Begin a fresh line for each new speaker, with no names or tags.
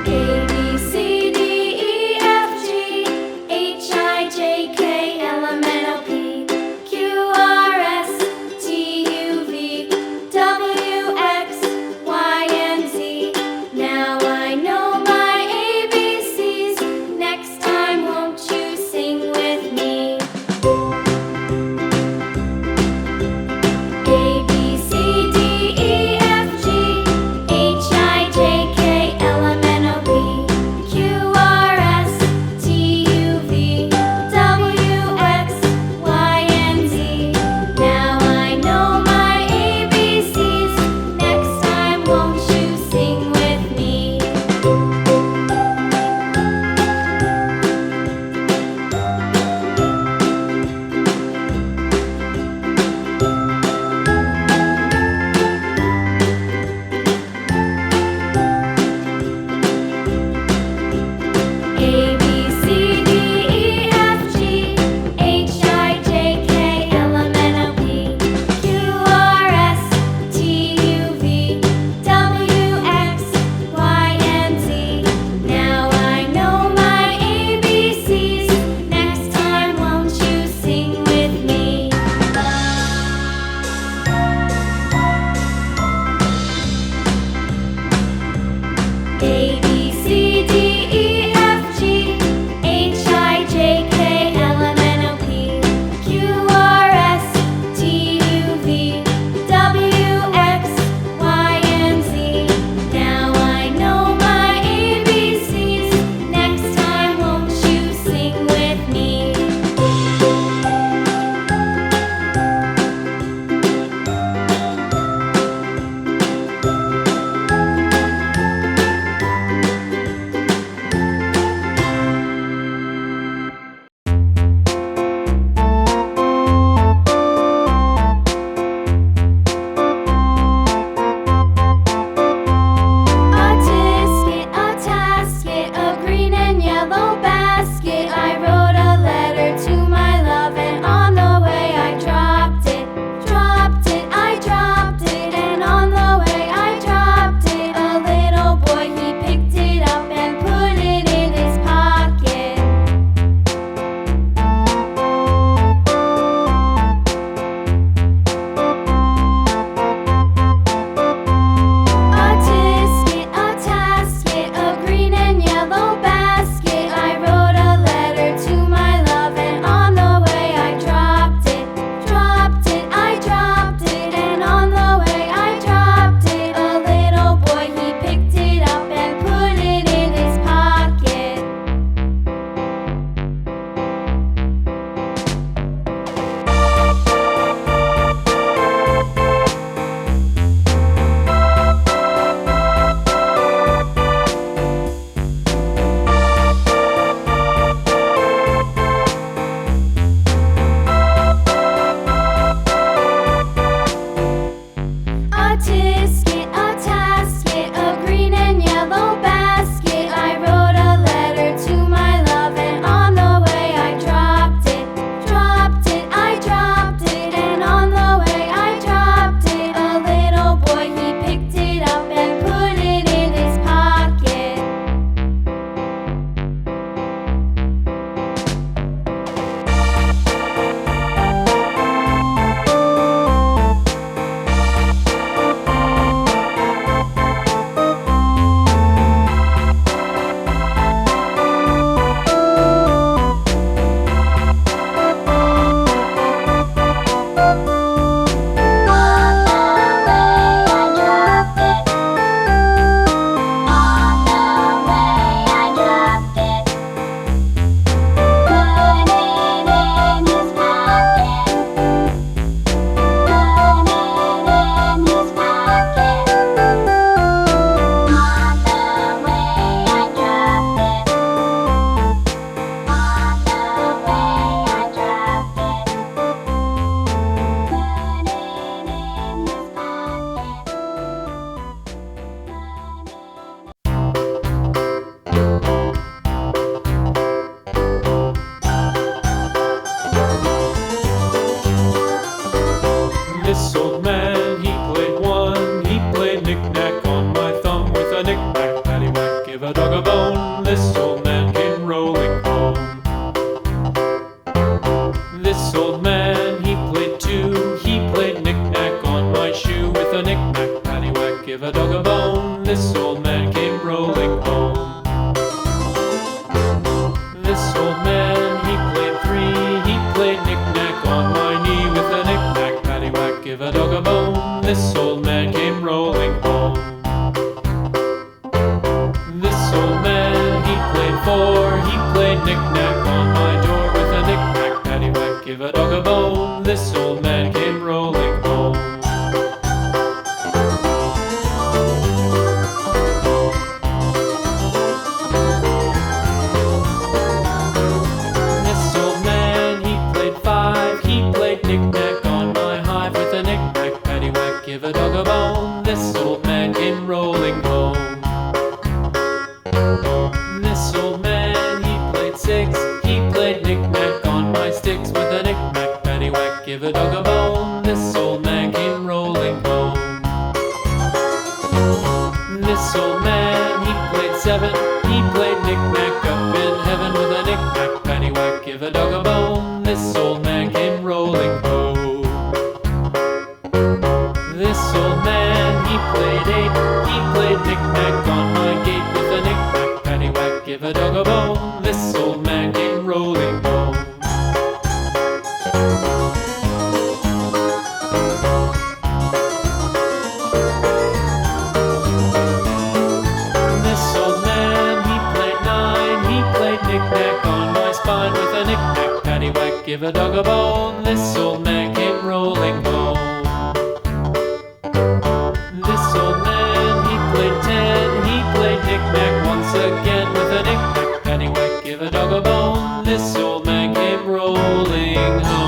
A, B, C, D, E, F, G, H, I, J, K, L, M, N, O, P, Q, R, S, T, U, V, W, X, Y, and Z. Now I know my ABCs. Next time, won't you sing with me? A, B, C, D, E, F, G, H, I, J, K, L, M, N, O, P,
a dog a bone. This old man came rolling home. This old man, he played too. He played knick-knack on my shoe. With a knick-knack, paddywhack, give a dog a bone. This old man came rolling home. This old man, he played three. He played knick-knack on my knee. With a knick-knack, paddywhack, give a dog a bone. This old man came rolling home. This old man, he played four. He played knick-knack on my door. With a knick-knack, paddywhack, give a dog a bone. This old man came rolling home. This old man, he played five. He played knick-knack on my hive. With a knick-knack, paddywhack, give a dog a bone. This old man came rolling home. This old man, he played six. He played knick-knack on my sticks. With a knick-knack, paddywhack, give a dog a bone. This old man came rolling home. This old man, he played seven. He played knick-knack up in heaven. With a knick-knack, paddywhack, give a dog a bone. This old man came rolling home. This old man, he played eight. He played knick-knack on my gate. With a knick-knack, paddywhack, give a dog a bone. This old man came rolling home. This old man, he played nine. He played knick-knack on my spine. With a knick-knack, paddywhack, give a dog a bone. This old man came rolling home. This old man, he played ten. He played knick-knack once again. With a knick-knack, paddywhack, give a dog a bone. This old man came rolling home.